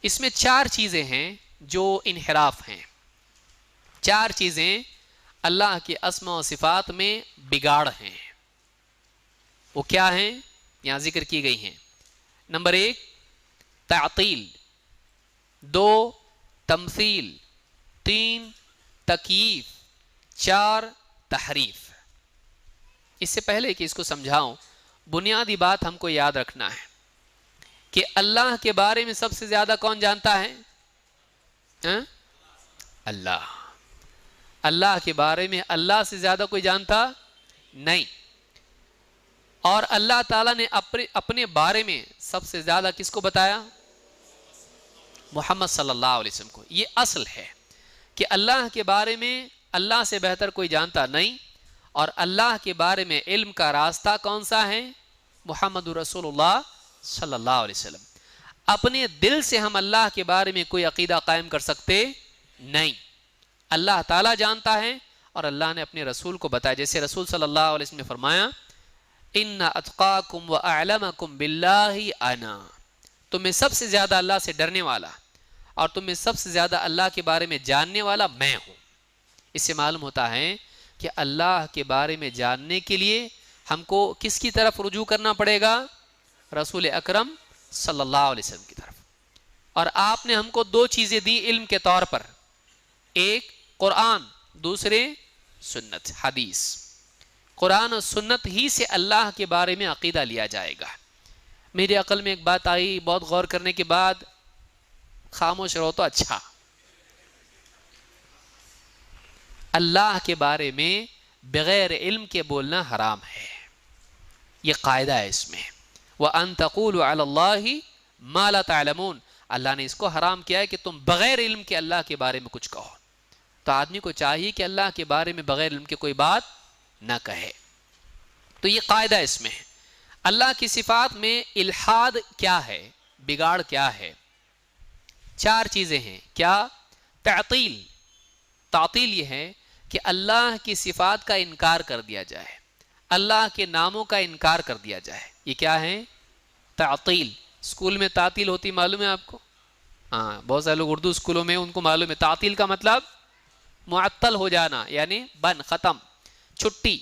اس میں 4 چیزیں ہیں جو انحراف ہیں، 4 چیزیں اللہ کے اسماء و صفات میں بگاڑ ہیں۔ وہ کیا ہیں؟ یہاں ذکر کی گئی ہیں۔ نمبر 1 تعطیل، 2 تمثیل، 3 تکییف، 4 تحریف۔ اس سے پہلے کہ اس کو سمجھاؤں، بنیادی بات ہم کو یاد رکھنا ہے کہ اللہ کے بارے میں سب سے زیادہ کون جانتا ہے؟ اللہ۔ اللہ کے بارے میں اللہ سے زیادہ کوئی جانتا نہیں۔ اور اللہ تعالیٰ نے اپنے بارے میں سب سے زیادہ کس کو بتایا؟ محمد صلی اللہ علیہ وسلم کو۔ یہ اصل ہے کہ اللہ کے بارے میں اللہ سے بہتر کوئی جانتا نہیں، اور اللہ کے بارے میں علم کا راستہ کون سا ہے؟ محمد رسول اللہ صلی اللہ علیہ وسلم۔ اپنے دل سے ہم اللہ کے بارے میں کوئی عقیدہ قائم کر سکتے نہیں، اللہ تعالیٰ جانتا ہے اور اللہ نے اپنے رسول کو بتایا۔ جیسے رسول صلی اللہ علیہ وسلم نے فرمایا ان اتقاکم واعلمکم باللہ انا، تم میں سب سے زیادہ اللہ سے ڈرنے والا اور تم میں سب سے زیادہ اللہ کے بارے میں جاننے والا میں ہوں۔ اس سے معلوم ہوتا ہے کہ اللہ کے بارے میں جاننے کے لیے ہم کو کس کی طرف رجوع کرنا پڑے گا؟ رسول اکرم صلی اللہ علیہ وسلم کی طرف۔ اور آپ نے ہم کو 2 چیزیں دی علم کے طور پر، ایک قرآن، دوسرے سنت حدیث۔ قرآن اور سنت ہی سے اللہ کے بارے میں عقیدہ لیا جائے گا۔ میری عقل میں ایک بات آئی، بہت غور کرنے کے بعد، خاموش رہو تو اچھا۔ اللہ کے بارے میں بغیر علم کے بولنا حرام ہے، یہ قاعدہ ہے اس میں۔ وَأَن تَقُولُوا عَلَى اللَّهِ مَا لَا تَعْلَمُونَ، اللہ نے اس کو حرام کیا ہے کہ تم بغیر علم کے اللہ کے بارے میں کچھ کہو۔ تو آدمی کو چاہیے کہ اللہ کے بارے میں بغیر علم کے کوئی بات نہ کہے۔ تو یہ قاعدہ اس میں ہے۔ اللہ کی صفات میں الحاد کیا ہے، بگاڑ کیا ہے؟ 4 چیزیں ہیں۔ کیا؟ تعطیل۔ تعطیل یہ ہے کہ اللہ کی صفات کا انکار کر دیا جائے، اللہ کے ناموں کا انکار کر دیا جائے، یہ کیا ہے؟ تعطیل۔ اسکول میں تعطیل ہوتی معلوم ہے آپ کو؟ ہاں، بہت سارے لوگ اردو اسکولوں میں ان کو معلوم ہے تعطیل کا مطلب معطل ہو جانا، یعنی بند، ختم، چھٹی۔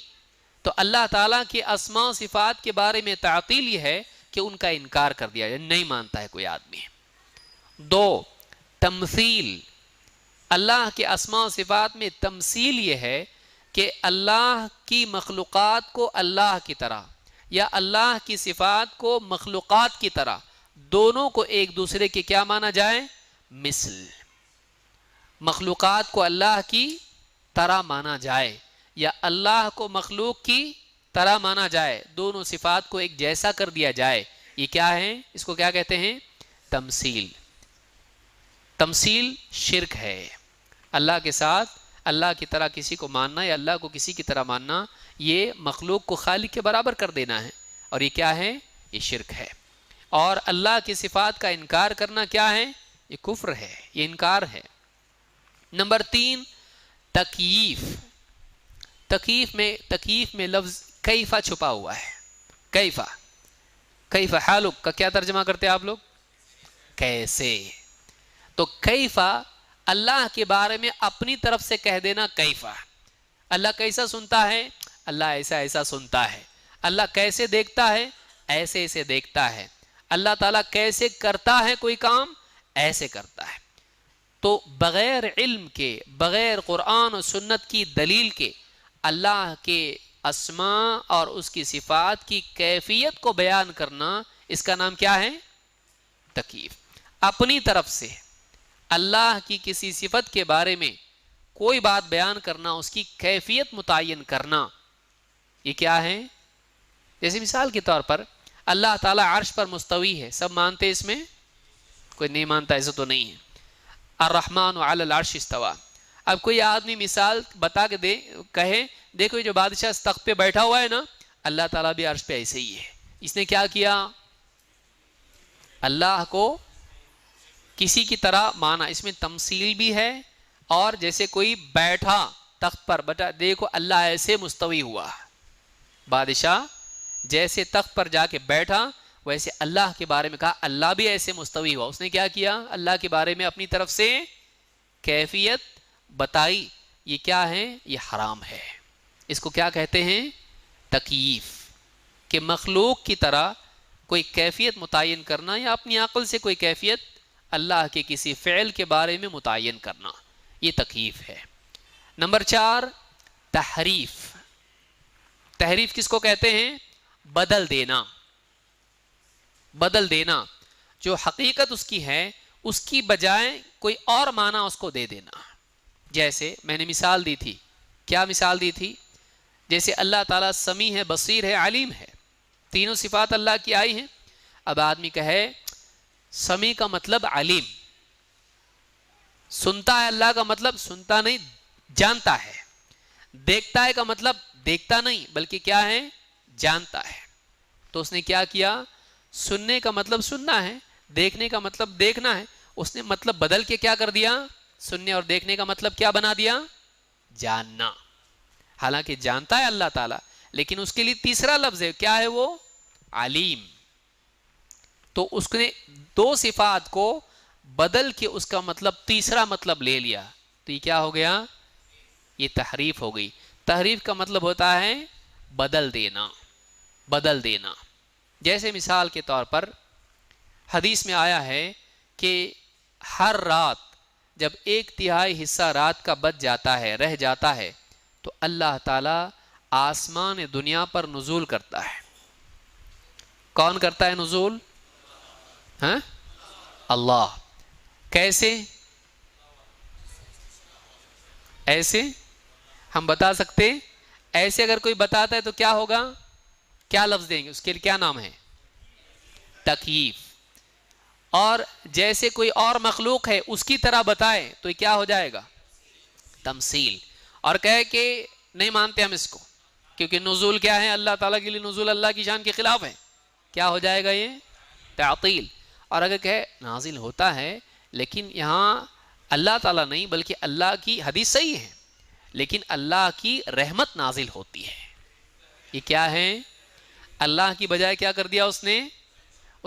تو اللہ تعالیٰ کے اسماء و صفات کے بارے میں تعطیل یہ ہے کہ ان کا انکار کر دیا جائے، نہیں مانتا ہے کوئی آدمی۔ 2 تمثیل۔ اللہ کے اسماء و صفات میں تمثیل یہ ہے کہ اللہ کی مخلوقات کو اللہ کی طرح یا اللہ کی صفات کو مخلوقات کی طرح، دونوں کو ایک دوسرے کے کیا مانا جائے؟ مثل۔ مخلوقات کو اللہ کی طرح مانا جائے یا اللہ کو مخلوق کی طرح مانا جائے، دونوں صفات کو ایک جیسا کر دیا جائے، یہ کیا ہے؟ اس کو کیا کہتے ہیں؟ تمثیل۔ تمثیل شرک ہے۔ اللہ کے ساتھ اللہ کی طرح کسی کو ماننا یا اللہ کو کسی کی طرح ماننا، یہ مخلوق کو خالق کے برابر کر دینا ہے، اور یہ کیا ہے؟ یہ شرک ہے۔ اور اللہ کی صفات کا انکار کرنا کیا ہے؟ یہ کفر ہے، یہ انکار ہے۔ نمبر 3 تکییف۔ تکییف میں لفظ کیفا چھپا ہوا ہے۔ کیفا حالک کا کیا ترجمہ کرتے ہیں آپ لوگ؟ کیسے۔ تو کیفا اللہ کے بارے میں اپنی طرف سے کہہ دینا کیفا۔ اللہ کیسا سنتا ہے؟ اللہ ایسا ایسا سنتا ہے۔ اللہ کیسے دیکھتا ہے؟ ایسے ایسے دیکھتا ہے۔ اللہ تعالیٰ کیسے کرتا ہے کوئی کام؟ ایسے کرتا ہے۔ تو بغیر علم کے، بغیر قرآن و سنت کی دلیل کے اللہ کے اسماء اور اس کی صفات کی کیفیت کو بیان کرنا، اس کا نام کیا ہے؟ تکییف۔ اپنی طرف سے اللہ کی کسی صفت کے بارے میں کوئی بات بیان کرنا، اس کی کیفیت متعین کرنا، یہ کیا ہے؟ جیسے مثال کے طور پر اللہ تعالیٰ عرش پر مستوی ہے، سب مانتے اس میں؟ کوئی نہیں مانتا، ایسا تو نہیں ہے۔ الرحمن علی العرش استوى۔ اب کوئی آدمی مثال بتا کے کہے دیکھو یہ جو بادشاہ اس تخت پہ بیٹھا ہوا ہے نا، اللہ تعالیٰ بھی عرش پہ ایسے ہی ہے۔ اس نے کیا کیا؟ اللہ کو کسی کی طرح مانا۔ اس میں تمثیل بھی ہے، اور جیسے کوئی بیٹھا تخت پر، بتا دیکھو اللہ ایسے مستوی ہوا، بادشاہ جیسے تخت پر جا کے بیٹھا ویسے اللہ کے بارے میں کہا اللہ بھی ایسے مستوی ہوا. اس نے کیا کیا؟ اللہ کے بارے میں اپنی طرف سے کیفیت بتائی. یہ کیا ہے؟ یہ حرام ہے. اس کو کیا کہتے ہیں؟ تکییف. کہ مخلوق کی طرح کوئی کیفیت متعین کرنا یا اپنی عقل سے کوئی کیفیت اللہ کے کسی فعل کے بارے میں متعین کرنا، یہ تکییف ہے. نمبر 4 تحریف. تحریف کس کو کہتے ہیں؟ بدل دینا. بدل دینا، جو حقیقت اس کی ہے اس کی بجائے کوئی اور معنی اس کو دے دینا. جیسے میں نے مثال دی تھی. کیا مثال دی تھی؟ جیسے اللہ تعالیٰ سمیع ہے، بصیر ہے، علیم ہے، تینوں صفات اللہ کی آئی ہیں. اب آدمی کہے سمیع کا مطلب علیم، سنتا ہے اللہ کا مطلب سنتا نہیں جانتا ہے، دیکھتا ہے کا مطلب دیکھتا نہیں بلکہ کیا ہے؟ جانتا ہے. تو اس نے کیا کیا؟ سننے کا مطلب سننا ہے، دیکھنے کا مطلب دیکھنا ہے، اس نے مطلب بدل کے کیا کر دیا؟ سننے اور دیکھنے کا مطلب کیا بنا دیا؟ جاننا. حالانکہ جانتا ہے اللہ تعالیٰ، لیکن اس کے لیے تیسرا لفظ ہے، کیا ہے وہ؟ علیم. تو اس نے دو صفات کو بدل کے اس کا مطلب تیسرا مطلب لے لیا. تو یہ کیا ہو گیا؟ یہ تحریف ہو گئی. تحریف کا مطلب ہوتا ہے بدل دینا. بدل دینا. جیسے مثال کے طور پر حدیث میں آیا ہے کہ ہر رات جب 1/3 حصہ رات کا بچ جاتا ہے، رہ جاتا ہے، تو اللہ تعالیٰ آسمان دنیا پر نزول کرتا ہے. کون کرتا ہے نزول؟ ہاں؟ اللہ. کیسے؟ ایسے ہم بتا سکتے؟ ایسے اگر کوئی بتاتا ہے تو کیا ہوگا؟ کیا لفظ دیں گے اس کے لیے؟ کیا نام ہے؟ تکییف. اور جیسے کوئی اور مخلوق ہے اس کی طرح بتائے تو یہ کیا ہو جائے گا؟ تمثیل. اور کہے کہ نہیں مانتے ہم اس کو، کیونکہ نزول کیا ہے؟ اللہ تعالیٰ کے لیے نزول اللہ کی شان کے خلاف ہے. کیا ہو جائے گا؟ یہ تعطیل. اور اگر کہے نازل ہوتا ہے لیکن یہاں اللہ تعالیٰ نہیں بلکہ اللہ کی، حدیث صحیح ہے، لیکن اللہ کی رحمت نازل ہوتی ہے. یہ کیا ہے؟ اللہ کی بجائے کیا کر دیا اس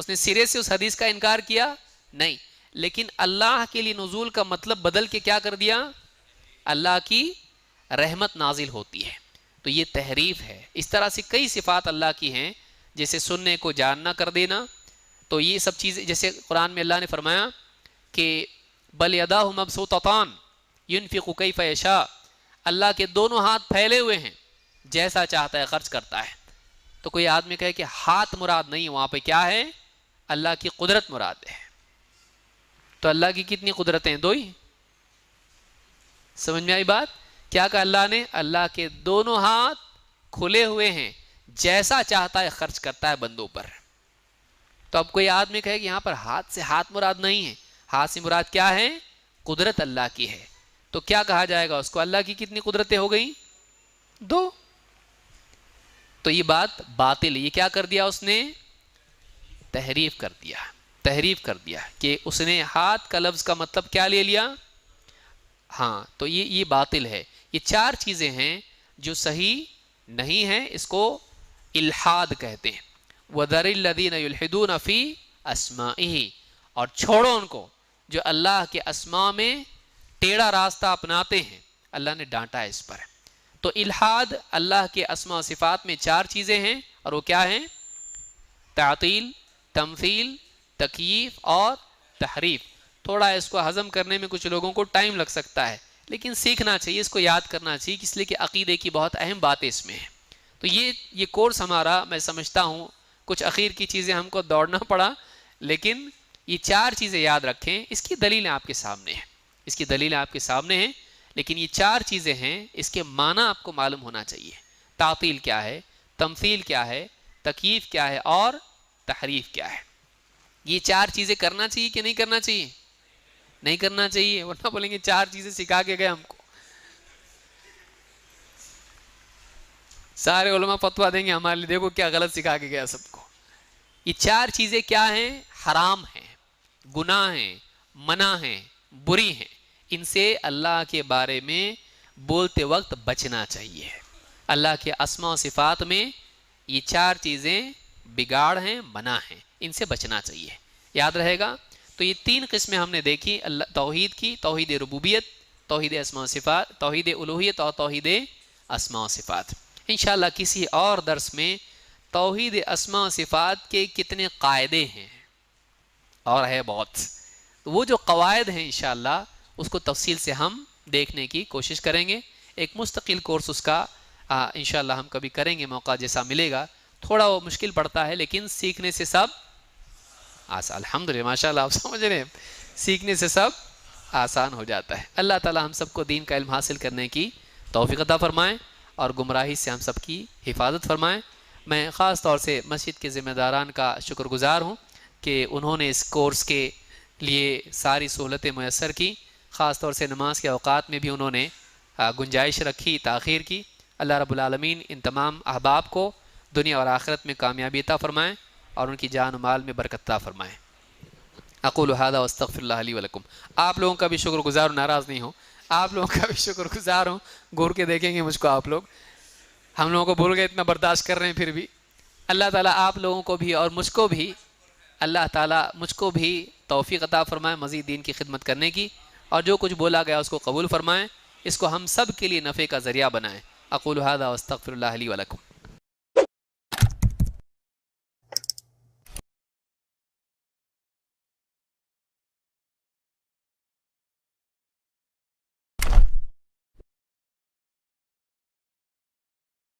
نے سرے سے اس حدیث کا انکار کیا؟ نہیں، لیکن اللہ کے لیے نزول کا مطلب بدل کے کیا کر دیا؟ اللہ کی رحمت نازل ہوتی ہے. تو یہ تحریف ہے. اس طرح سے کئی صفات اللہ کی ہیں، جیسے سننے کو جاننا کر دینا. تو یہ سب چیزیں، جیسے قرآن میں اللہ نے فرمایا کہ بل یداہ مبسوطتان ينفق کیف یشاء، اللہ کے دونوں ہاتھ پھیلے ہوئے ہیں، جیسا چاہتا ہے خرچ کرتا ہے. تو کوئی آدمی کہے کہ ہاتھ مراد نہیں، وہاں پہ کیا ہے؟ اللہ کی قدرت مراد ہے. تو اللہ کی کتنی قدرتیں؟ 2 ہی. سمجھ میں آئی بات؟ کیا کہا اللہ نے؟ اللہ کے دونوں ہاتھ کھلے ہوئے ہیں، جیسا چاہتا ہے خرچ کرتا ہے بندوں پر. تو اب کوئی آدمی کہے کہ یہاں پر ہاتھ سے ہاتھ مراد نہیں ہے، ہاتھ سے مراد کیا ہے؟ قدرت اللہ کی ہے. تو کیا کہا جائے گا اس کو؟ اللہ کی کتنی قدرتیں ہو گئیں؟ 2. تو یہ بات باطل. یہ کیا کر دیا اس نے؟ تحریف کر دیا. تحریف کر دیا کہ اس نے ہاتھ کا لفظ کا مطلب کیا لے لیا؟ ہاں. تو یہ باطل ہے. یہ 4 چیزیں ہیں جو صحیح نہیں ہیں. اس کو الحاد کہتے ہیں. وَذَرِ الَّذِينَ يُلْحِدُونَ فِي أَسْمَائِهِ، اور چھوڑو ان کو جو اللہ کے اسماء میں ٹیڑھا راستہ اپناتے ہیں. اللہ نے ڈانٹا ہے اس پر. تو الحاد اللہ کے اسماء و صفات میں 4 چیزیں ہیں، اور وہ کیا ہیں؟ تعطیل، تمثیل، تکییف اور تحریف. تھوڑا اس کو ہضم کرنے میں کچھ لوگوں کو ٹائم لگ سکتا ہے، لیکن سیکھنا چاہیے، اس کو یاد کرنا چاہیے، اس لیے کہ عقیدے کی بہت اہم باتیں اس میں ہیں. تو یہ کورس ہمارا، میں سمجھتا ہوں کچھ اخیر کی چیزیں ہم کو دوڑنا پڑا، لیکن یہ 4 چیزیں یاد رکھیں. اس کی دلیلیں آپ کے سامنے ہیں، اس کی دلیلیں آپ کے سامنے ہیں، لیکن یہ 4 چیزیں ہیں، اس کے معنی آپ کو معلوم ہونا چاہیے. تعطیل کیا ہے، تمثیل کیا ہے، تکییف کیا ہے، اور تحریف کیا ہے. یہ 4 چیزیں کرنا چاہیے کہ نہیں کرنا چاہیے؟ نہیں کرنا چاہیے، ورنہ بولیں گے 4 چیزیں سکھا کے گئے ہم کو. سارے علماء فتویٰ دیں گے ہمارے لیے، دیکھو کیا غلط سکھا کے گیا سب کو. یہ 4 چیزیں کیا ہیں؟ حرام ہیں، گناہ ہیں، منع ہیں، بری ہیں. ان سے اللہ کے بارے میں بولتے وقت بچنا چاہیے. اللہ کے اسماء و صفات میں یہ 4 چیزیں بگاڑ ہیں، منع ہیں. ان سے بچنا چاہیے. یاد رہے گا. تو یہ 3 قسمیں ہم نے دیکھی توحید کی: توحید ربوبیت، توحید اسماء و صفات، توحید الوہیت اور توحید اسماء و صفات. انشاءاللہ کسی اور درس میں توحید اسماء و صفات کے کتنے قاعدے ہیں، اور ہے بہت. تو وہ جو قواعد ہیں انشاءاللہ اس کو تفصیل سے ہم دیکھنے کی کوشش کریں گے. ایک مستقل کورس اس کا انشاءاللہ ہم کبھی کریں گے، موقع جیسا ملے گا. تھوڑا وہ مشکل پڑتا ہے لیکن سیکھنے سے سب آسان. الحمدللہ ماشاءاللہ آپ سمجھ رہے ہیں، سیکھنے سے سب آسان ہو جاتا ہے. اللہ تعالی ہم سب کو دین کا علم حاصل کرنے کی توفیق عطا فرمائیں اور گمراہی سے ہم سب کی حفاظت فرمائیں. میں خاص طور سے مسجد کے ذمہ داران کا شکر گزار ہوں کہ انہوں نے اس کورس کے لیے ساری سہولتیں میسر کی. خاص طور سے نماز کے اوقات میں بھی انہوں نے گنجائش رکھی، تاخیر کی. اللہ رب العالمین ان تمام احباب کو دنیا اور آخرت میں کامیابی عطا فرمائیں اور ان کی جان و مال میں برکت عطا فرمائیں. اقول هذا واستغفر اللہ لی ولکم. آپ لوگوں کا بھی شکر گزار ہوں، ناراض نہیں ہوں، آپ لوگوں کا بھی شکر گزار ہوں. گور کے دیکھیں گے مجھ کو آپ لوگ، ہم لوگوں کو بھول گئے، اتنا برداشت کر رہے ہیں پھر بھی. اللہ تعالیٰ آپ لوگوں کو بھی اور مجھ کو بھی، اللہ تعالیٰ مجھ کو بھی توفیق عطا فرمائے مزید دین کی خدمت کرنے کی، اور جو کچھ بولا گیا اس کو قبول فرمائیں، اس کو ہم سب کے لیے نفع کا ذریعہ بنائیں. اقول هذا واستغفر اللہ لی ولکم.